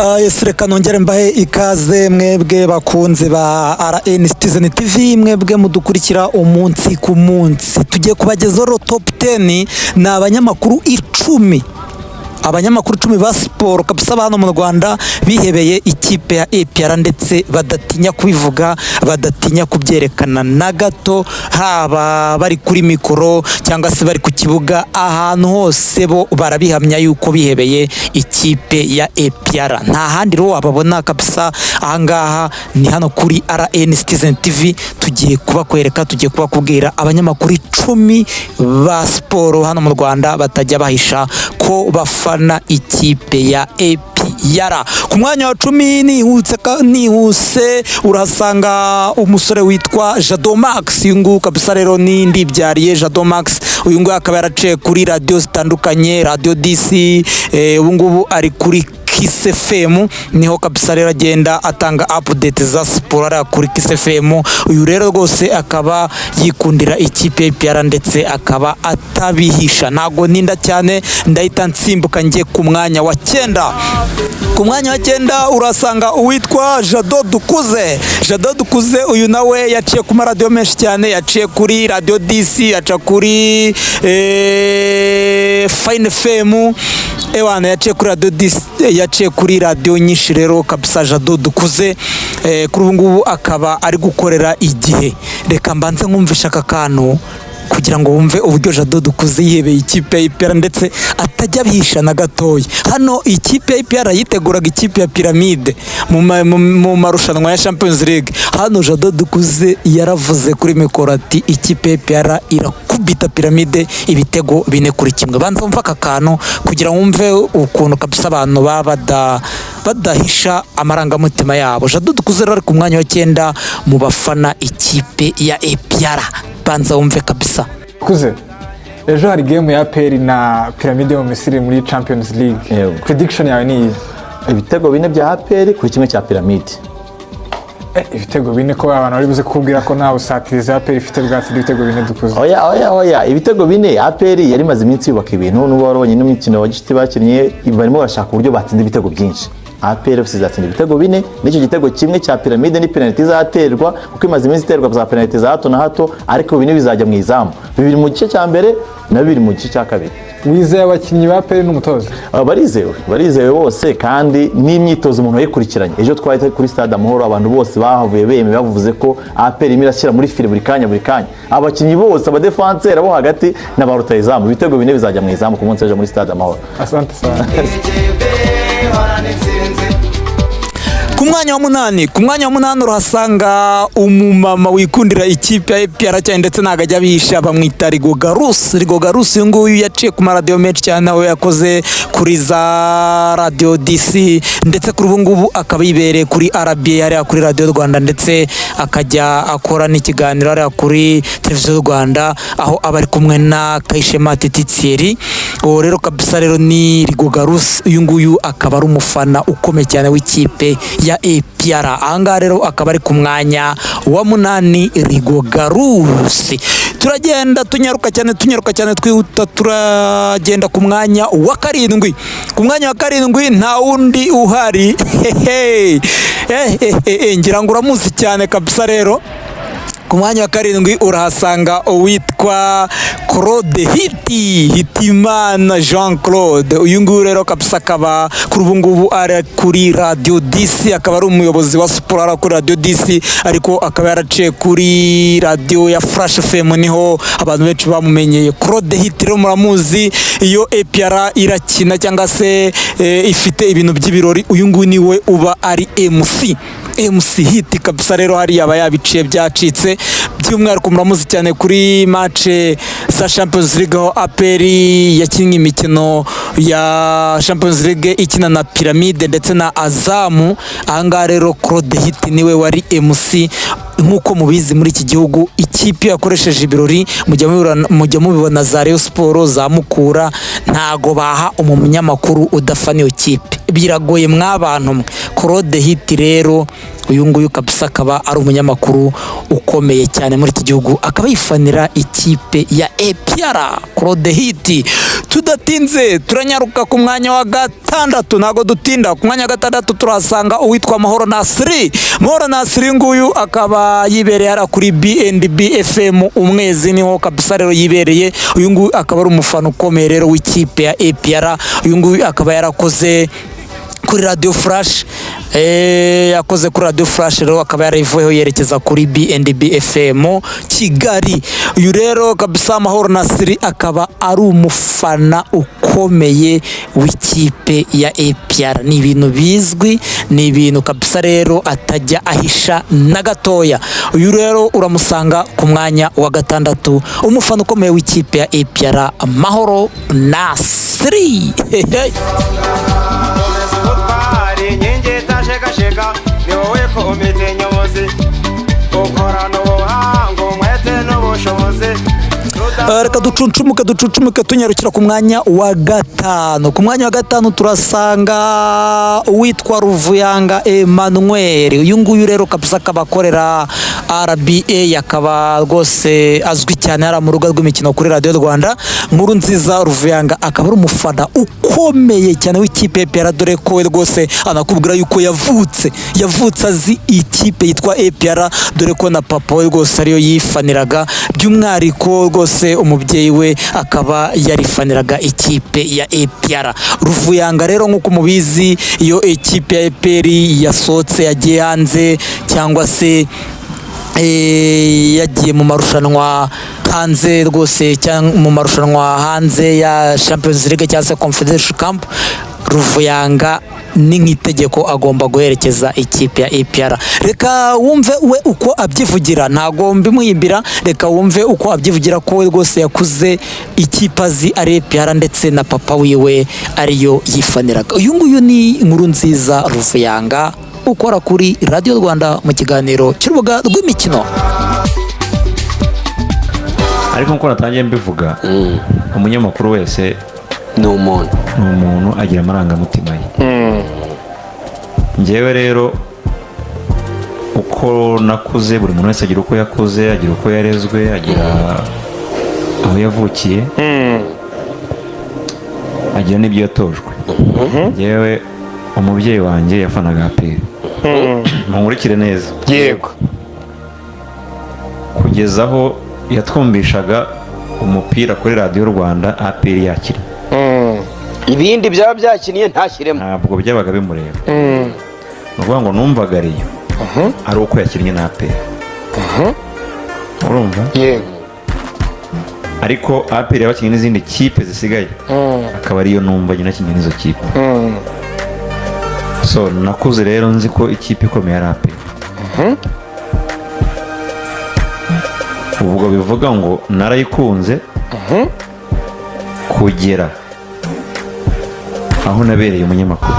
Yes, reka nongere mbahe ikaze mwebwe bakunze ba RN Citizen TV, mwebwe mudukurikira umunsi ku munsi. Tugiye kubagezaho top 10 na abanyamakuru 10 ba siporo kabisa hano mu Rwanda bihebeye ikipe ya APR ndetse badatinya kubivuga, badatinya kubyerekana na gato, haba bari kuri mikoro cyangwa se bari ku kibuga, ahantu hose bo barabihamya yuko bihebeye ikipe ya APR. Nta handi ro wababona kabisa, ahangaha ni hano kuri RN Citizen TV. Tugiye kubakwereka, tugiye kubakubwira abanyamakuru 10 ba siporo hano mu Rwanda batajya bahisha ko bafana ikipe ya APR. Ku mwanya wa 10 nihuse urasanga umusore witwa Jado Max. Uyu nguyu kabisa rero ni ndibyariye Jado Max. Uyu nguyu akaba yaraciye kuri radio zitandukanye, Radio DC, ubu ngubu ari kuri Kiss FM, niho kabisa rero agenda atanga update za siporo ara kuri Kiss FM. Uyu rero rwose akaba yikundira ikipe y'APR ndetse akaba atabihisha. Nago ninda cyane, ndahita nsimbuka ngiye ku mwanya wa 9. Ku mwanya wa 9 urasanga uwitwa Jado Dukuze. Jado Dukuze uyu nawe yaciye ku radio menshi cyane, yaciye kuri Radio DC, aca kuri Fine FM, ewana yaciye kuri Radio DC, yaciye kuri radio nyinshi rero kabisa. Jado Dukuze kuri ubu ngubu akaba ari gukorera Igihe. Reka mbanze nkumvisha aka kantu kugira ngo wumve uburyo Jado Dukuze yihebeye ikipe y'APR ndetse atajya bihisha na gatoya. Hano ikipe y'APR yiteguraga ikipe ya Pyramide mu marushanwa ya Champions League. Hano Jado Dukuze yaravuze kuri mikoro ati ikipe y'APR irakubita Pyramide ibitego 4-1. Banza umva aka kantu kugira wumve ukuntu kabisa abantu badahisha amarangamutima yabo. Jado Dukuze ari ku mwanya wa 9 mu bafana ikipe ya APR. Banza wumve kabisa. Kuze, ejo hari game ya APR na Pyramide mu Misiri muri Champions League. Prediction yawe ni ibitego 4 bya APR kuri kimwe cya Pyramide. Ibitego 4 ko abantu bari buze kubwira ko nta busatiriza APR ifite bwatsi ibitego 4 Dukuze. Oya ibitego 4 APR yari maze iminsi yubaka ibintu, n'ubu warabonye n'imikino wa GT bakinnye barimo barashaka uburyo batsinda ibitego byinshi. APR izatsinda ibitego 4, n'icyo gitego kimwe cya Pyramide ni penalty zaterwa kuko imaze iminsi iterwa za penalty za hato na hato, ariko 4 bizajya mu izamu, 2 mu gice cya mbere na 2 mu gice cya kabiri. Wizeye abakinnyi ba APR n'umutoza? Barizewe bose, kandi n'imyitozo umuntu yayikurikiranye. Ejo twahita kuri Stade Amahoro, abantu bose bahavuye beme bavuze ko APR imirashyira muri file buri kanya. Abakinnyi bose, abadefenseur abo hagati n'abarota izamu, ibitego 4 bizajya mu izamu ku munsi ejo muri Stade Amahoro. Asante sana. Ku mwanya wa 8 urahasanga umumama wikundira ikipe ya APR cyane ndetse nagajya bihisha, bamwita Rigo Garus. Uyu nguyu yaciye ku radio menshi cyane, nawe yakoze kuri za Radio DC ndetse kuri ubu ngubu akaba yibereye kuri RBA hariya kuri Radio Rwanda, ndetse akajya akora n'ikiganiro hariya kuri Televiziyo Rwanda, aho abari kumwe na Kayishema Tititsieri. Uwo rero kabisa rero ni Rigo Garus. Uyu nguyu akaba ari umufana ukomeye cyane w'ikipe ya APR. Ahangaha rero akaba ari ku mwanya wa 8 Rigo Garus. Turagenda tunyaruka cyane twihuta, turagenda ku mwanya wa 7. Ku mwanya wa 7 nta wundi uhari. Ngira ngo uramuzi cyane kabisa rero. Ku mwanya wa 7 urahasanga uwitwa Claude Hitimana Jean Claude. Uyu nguyu rero kabisa akaba kuri ubu ngubu ari kuri Radio DC, akaba ari umuyobozi wa siporo ara kuri Radio DC, ariko akaba yaraciye kuri radio ya Flash FM, niho abantu benshi bamumenyeye. Claude Hit rero muramuzi, iyo APR irakina cyangwa se ifite ibintu by'ibirori, uyu nguyu niwe uba ari MC Hit kabisa. Rero hari yaba yabiciye byacitse, by'umwihariko muramuzi cyane kuri match za Champions League, aho APR yakinnye imikino ya Champions League ikina na Pyramide ndetse na Azamu. Ahangaha rero Claude Hit niwe wari MC. Nkuko mubizi muri iki gihugu ikipe yakoresheje ibirori, mujya mubibona za Rayon Sport, za Mukura, ntago baha umunyamakuru udafana iyo kipe, biragoye mwabantu mwe. Claude Hit rero uyu nguyu kabisa akaba ari umunyamakuru ukomeye cyane muri iki gihugu, akaba yifanira ikipe ya APR Claude Hiti. Tudatinze turanyaruka ku mwanya wa gatandatu, ntago dutinda. Ku mwanya wa gatandatu turasanga uwitwa Mahoro Nasri. Mahoro Nasri nguyu akaba yibereye ara kuri BNB FM umwezi niho kabisa rero yibereye. Uyu nguyu akaba ari umufana ukomeye rero w'ikipe ya APR. Uyu nguyu akaba yarakoze kuri Radio Flash, yakoze kuri Radio Flash rero akaba yarivuyeho yerekeza kuri BNB FM Kigali. Uyu rero kabisa Mahoro Nasri akaba ari umufana ukomeye w'ikipe ya APR. Ni ibintu bizwi, ni ibintu kabisa rero atajya ahisha na gatoya. Uyu rero uramusanga ku mwanya wa gatandatu, umufana ukomeye w'ikipe ya APR Mahoro Nasri. Sheka ni wowe komite nyobozi ukorana ubuhanga umwete n'ubushobozi. Reka ducuncumuke tunyarukira ku mwanya wa gatanu. Ku mwanya wa gatanu turasanga uwitwa Ruvuyanga Emmanuel. Uyu nguyu rero kabisa akabakorera RBA, akaba rwose azwi cyane ari mu rugo rw'imikino kuri Radio Rwanda. Nkuru nziza Ruvuyanga akaba ari umufana ukomeye cyane w'ikipe APR, dore ko rwose anakubwira yuko yavutse azi ikipe yitwa APR, dore ko na papa we rwose ariyo yifaniraga, by'umwihariko rwose umubyeyi we akaba yarifaniraga ikipe ya APR. Ruvuyanga rero nk'uko mubizi, iyo ikipe ya APR yasohotse yagiye hanze cyangwa se yagiye mu marushanwa hanze rwose, cyangwa mu marushanwa hanze ya Champions League cyangwa se Confederation Cup, Ruvuyanga ni nk'itegeko agomba guherekeza ikipe ya APR. Reka wumve we uko abyivugira, ntago mbimuhimbira. Reka wumve uko abyivugira ko we rwose yakuze ikipe azi ari APR, ndetse na papa wiwe ariyo yifaniraga. Uyu nguyu ni Nkuru nziza Ruvuyanga ukora kuri Radio Rwanda mu kiganiro cy'urubuga rw'imikino. Ariko nko natangiye mbivuga, umunyamakuru wese ni umuntu agira amarangamutima ye. Njyewe rero uko nakuze, buri muntu wese agira uko yakuze, agira uko yarezwe, agira aho yavukiye, agira n'ibyo yatojwe. Njyewe umubyeyi wanjye yafanaga APR. Munkurikire neza. Yego. Kugeza aho yatwumvishaga umupira kuri Radio Rwanda APR yakiri. Ibindi byaba byakiniye ntashyiremo. Ntabwo byabaga bimureba. Nuvuga ngo numvaga ariyo. Ari uko yakinnye na APR. Urumva? Yego. Ariko APR yabakinnye n'izindi kipe zisigaye. Akaba ariyo numva nyina kinnye n'izo kipe. So nakuze rero nzi ko ikipe ikomeye ari APR. Ubwo bivuga ngo narayikunze kugera aho nabereye umunyamakuru.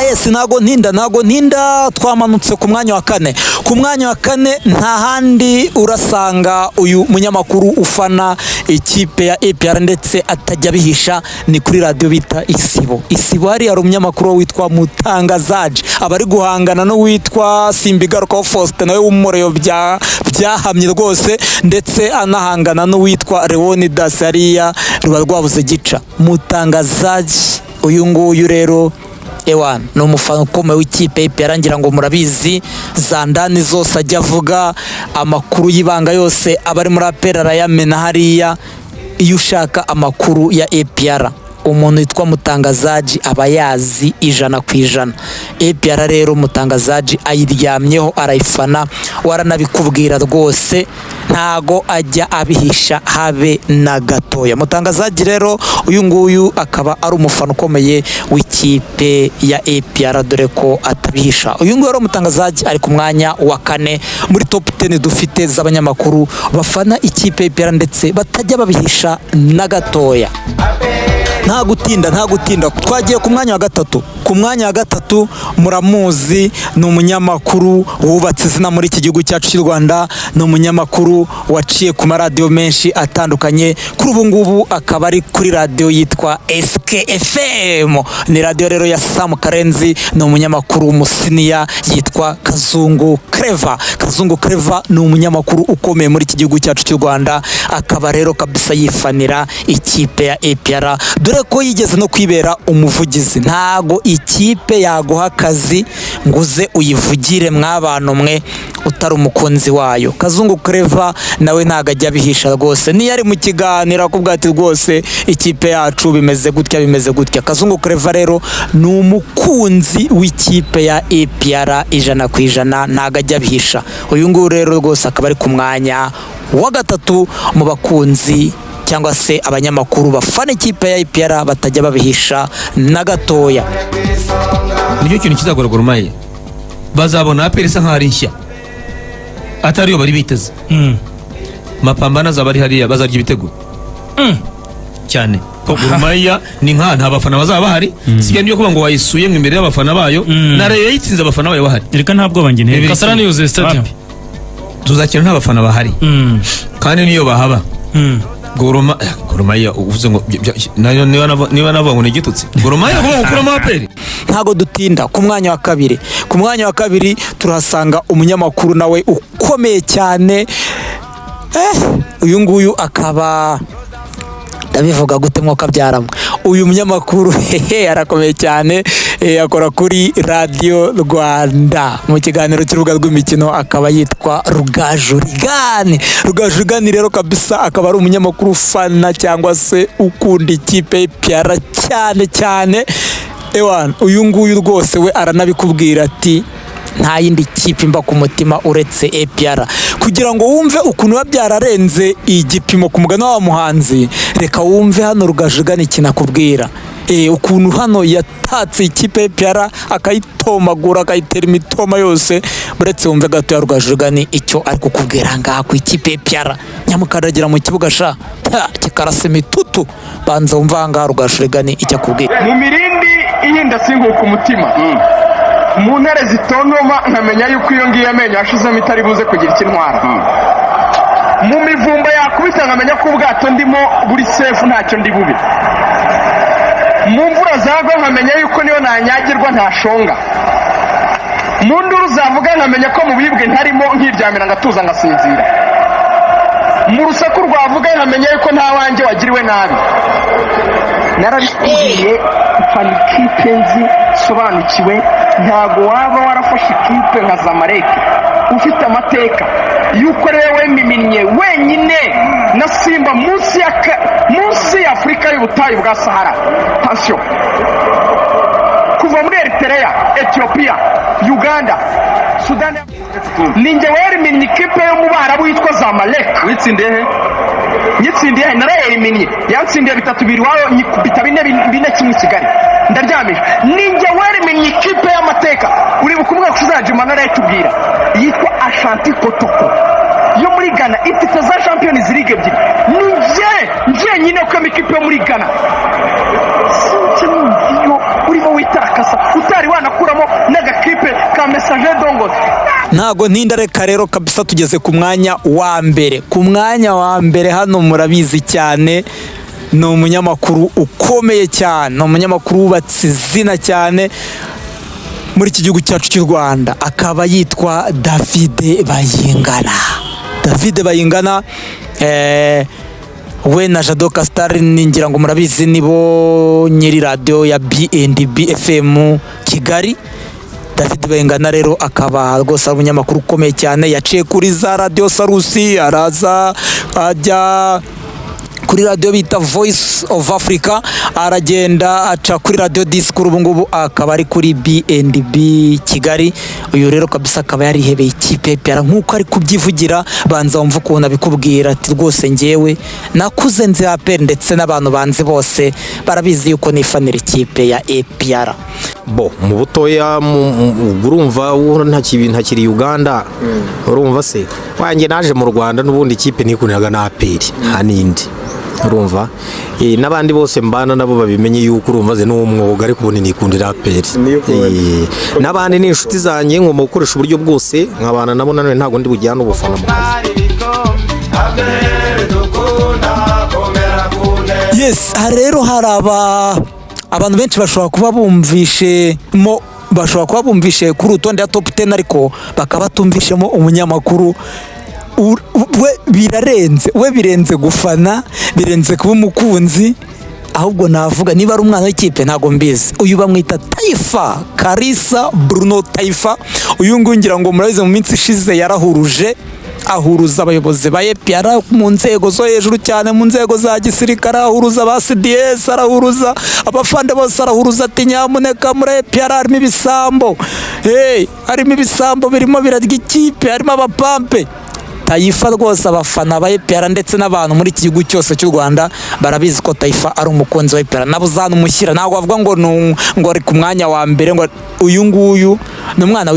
Yes, ntago ntinda twamanutse ku mwanya wa kane. Ku mwanya wa kane nta handi urasanga uyu munyamakuru ufana ikipe ya APR ndetse atajya bihisha, ni kuri radio bita Isibo. Hari umunyamakuru witwa Mutangazaji abari guhangana no witwa Simbigaruka Faustin nawe w'umureyo byahamye rwose, ndetse anahangana no witwa Leonidas hariya ruba rwabuze gica. Mutangazaji uyu nguyu rero ewan ni umufana ukomeye w'ikipe APR, ngira ngo murabizi za ndani zose ajya avuga, amakuru y'ibanga yose abari muri APR arayamena hariya. Iyo ushaka amakuru ya APR umuntu witwa Mutangazaji aba yazi 100%. APR rero Mutangazaji ayiryamyeho arayifana, waranabikubwira rwose, ntago ajya abihisha habe na gatoya. Mutangazaji rero uyu nguyu akaba ari umufana ukomeye w'ikipe ya APR, dore ko atabihisha. Uyu nguyu rero Mutangazaji ari ku mwanya wa kane muri top 10 dufite z'abanyamakuru bafana ikipe ya APR ndetse batajya babihisha na gatoya. nta gutinda twagiye ku mwanya wa gatatu muramuzi, ni umunyamakuru wubatse izina muri iki gihugu cyacu cy'u Rwanda, ni umunyamakuru waciye ku maradiyo menshi atandukanye, kuri ubu ngubu akaba ari kuri radiyo yitwa SKFM, ni radiyo rero ya Sam Karenzi, ni umunyamakuru w'umusiniya yitwa Kazungu Clever ni umunyamakuru ukomeye muri iki gihugu cyacu cy'u Rwanda, akaba rero kabisa yifanira ikipe ya APR, dore ko yigeze no kwibera umuvugizi. Ntago ikipe yaguha akazi ngo uze uyivugire mw'abantu mwe utari umukunzi wayo. Kazungu Clever nawe ntago ajya bihisha rwose, niyo ari mu kiganiro akubwira ati rwose ikipe yacu bimeze gutya. Kazungu Clever rero ni umukunzi w'ikipe ya APR 100%, ntago ajya bihisha. Uyu nguyu rero rwose akaba ari ku mwanya wa gatatu mu bakunzi cyangwa se abanyamakuru bafana ikipe ya APR batajya babihisha na gatoya. Nicyo kintu kizagora Gor Mahia, bazabona APR isa nk'ari nshya atari yo bari biteze. Mapambano azaba ari hariya, bazarya ibitego cyane ko Gor Mahia ni nta bafana bazaba bahari. Sijya niyo kuba ngo wayisuye mu imbere y'abafana bayo, na Rayon yitsinze abafana bayo bahari. Reka ntabwo bangene Kasarani yuzuye stadium, tuzakira nta bafana bahari kandi niyo bahaba. Gor Mahia uvuze ngo niba navuga ngo n'igitutsi Gor Mahia kuba gukuramo APR. Ntago dutinda ku mwanya wa kabiri turahasanga umunyamakuru nawe ukomeye cyane, uyu nguyu akaba ndabivuga gute mwuka byaramwe. Uyu munyamakuru arakomeye cyane, akora kuri Radio Rwanda mu kiganiro cy'urubuga rw'imikino, akaba yitwa Rugaju Rigani rero kabisa akaba ari umunyamakuru ufana cyangwa se ukunda ikipe APR cyane. Uyu nguyu rwose we aranabikubwira ati nta yindi kipe mba ku mutima uretse APR. Kugira ngo wumve ukuntu byararenze igipimo ku mugana wa muhanzi, reka wumve hano Rugaju Rigani kinakubwira ukuntu hano yatatse ikipe APR akayitomagura akayitera imitoma yose. Buretse wumve gato ya Rugaju Rigani icyo ari kukubwira ngaha ku ikipe APR, nyamukaragira mu kibuga sha kikarasa imitutu. Banza wumva ngaha Rugaju Rigani icyo akubwira. Mu mirindi ihinda singuka umutima, mu ntare zitontoma nkamenya yuko iyo ngiyo amenyo yashizemo itari buze kugira ikintwara, mu mivumba yakubita nkamenya ko ubwato ndimo buri sefu ntacyo ndi bube, mu mvura zagwa nkamenya yuko niyo nanyagirwa ntashonga, mu nduru zavuga nkamenya ko mu bibwe ntarimo nkiryamira ngatuza ngasinzira, mu rusaku rwavuga nkamenya yuko nta wanjye wagiriwe nabi. Narabikubwiye mfana ikipe nzi sobanukiwe, ntago waba warafashe ikipe nka Zamalek ufite amateka yuko rero wemiminnye wenyine na Simba munsi ya Afurika y'ubutayu bwa Sahara. Passion kuva muri Eritrea, Ethiopia, Uganda, Sudan, ninjye wemiminnye ikipe yo mu Barabu yitwa Zamalek. Nyitsindiye narayiminnye, yatsindiye 3-2 wayo nyikubita 4-1 Kigali, ndaryamije. Ninjye wemiminnye ikipe y'amateka, uri bukumwe kuzajima narayitubwira, yitwa Ashanti Kotoko yo muri Ghana, ifite za Champions League ebyiri. Nje nyine ko ikipe yo muri Ghana sinjye urimo witarakasa utari wanakuramo n'agakipe ka Messager Dongo. Ntago ntinda, reka rero kabisa tugeze ku mwanya wa mbere hano murabizi cyane, ni umunyamakuru ukomeye cyane, ni umunyamakuru wubatse izina cyane muri iki gihugu cyacu cy'u Rwanda, akaba yitwa David Bayingana. We na Jado Castar ningira ngo murabizi nibo nyiri radio ya BNB FM Kigali. David Bayingana rero akaba rwose ari umunyamakuru ukomeye cyane, yaciye kuri za Radio Sarusi, araza ajya kuri radio bita Voice of Africa, aragenda aca kuri Radio Discours, ubu ngubu akaba ari kuri BNB Kigali. Uyu rero kabisa akaba yarihebeye ikipe APR nkuko ari kubyivugira. Banza wumva ukuntu abikubwira ati rwose njyewe nakuze nzi APR, ndetse n'abantu banze bose barabizi yuko nifanira ikipe ya APR. Mu butoya urumva ntakiri Uganda, urumva se wanjye naje mu Rwanda n'ubundi ikipe nikuniraga na APR hanindi urumva n'abandi bose mbana nabo babimenye yuko urumva ze n'umwuga ariko ubundi nikundira APR n'abandi ni inshuti zanjye ngomba gukoresha uburyo bwose nkabana nabo nanone ntabwo ndi bujyana ubufana mu kazi. Yes, rero hari abantu benshi bashobora kuba bumvishe kuri urutonde ya top 10 ariko bakaba batumvishemo umunyamakuru birenze gufana, birenze kuba umukunzi, ahubwo navuga niba ari umwana w'ikipe ntago mbizi. Uyu bamwita Taifa, Kalisa Bruno Taifa. Uyu nguyu ngira ngo murabize mu minsi ishize ahuruza abayobozi ba APR mu nzego zo hejuru cyane, mu nzego za gisirikare, ahuruza ba CDS, arahuruza abafande bose, arahuruza ati nyamuneka muri APR harimo ibisambo, harimo ibisambo birimo birarya ikipe, harimo abapampe. Taifa rwose abafana ba APR ndetse n'abantu muri iki gihugu cyose cy'u Rwanda barabizi ko Taifa ari umukunzi wa APR. Nabuzanamushyira ntabwo bavuga ngo ari ku mwanya wa mbere, ngo uyu nguyu ni umwana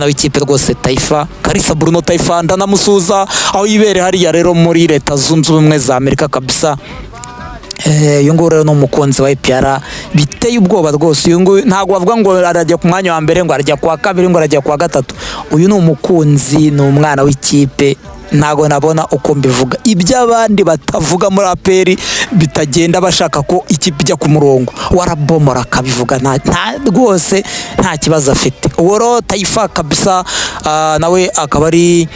w'ikipe rwose. Taifa, Kalisa Bruno Taifa ndanamusuza aho yibereye hariya rero muri Leta Zunze Ubumwe za Amerika kabisa. Uyu nguyu rero ni umukunzi wa APR biteye ubwoba rwose. Uyu nguyu ntabwo bavuga ngo arajya ku mwanya wa mbere, ngo arajya kwa kabiri, ngo arajya kwa gatatu. Uyu ni umukunzi, ni umwana w'ikipe. Ntabwo nabona uko mbivuga ibyo abandi batavuga muri APR bitagenda bashaka ko ikipe ijya ku murongo, warabomora akabivuga rwose nta kibazo afite. Uwo rero Taifa kabisa, nawe akaba ari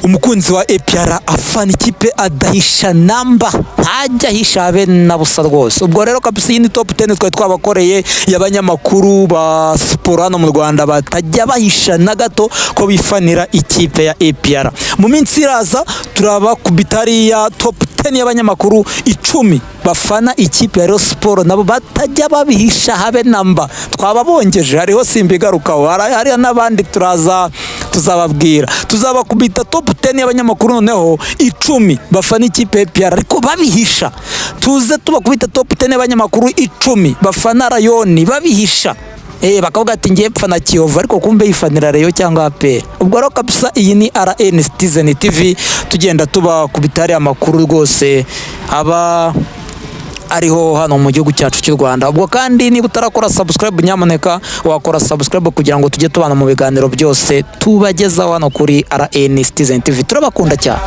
umukunzi wa APR, afana ikipe adahisha namba, ntajya ahisha habe na busa rwose. Ubwo rero kabisa iyi ni top 10 twari twabakoreye y'abanyamakuru ba siporo hano mu Rwanda batajya bahisha na gato ko bifanira ikipe ya APR. Mu minsi iraza turabakubita ya top 10 y'abanyamakuru 10 bafana ikipe ya Rayon Sport, nabo batajya babihisha habe namba. Twababongeje, hariho simbigarukaho, hari n'abandi tuzababwira. Tuzabakubita top 10 y'abanyamakuru noneho 10 bafana ikipe ya APR ariko babihisha. Tuze tubakubita top 10 y'abanyamakuru 10 bafana Rayon babihisha. Bakavuga ati ngiye pfana Kiyovu ariko kumbe yifanira Rayon cyangwa APR. Ubwo rero kabisa iyi ni RN Citizen TV, tugenda tubakubita amakuru rwose aba ariho hano mu gihugu cyacu cy'u Rwanda. Ubwo kandi niba utarakora subscribe, nyamuneka wakora subscribe kugira ngo tujye tubana mu biganiro byose tubagezaho hano kuri RN Citizen TV. Turabakunda cyane.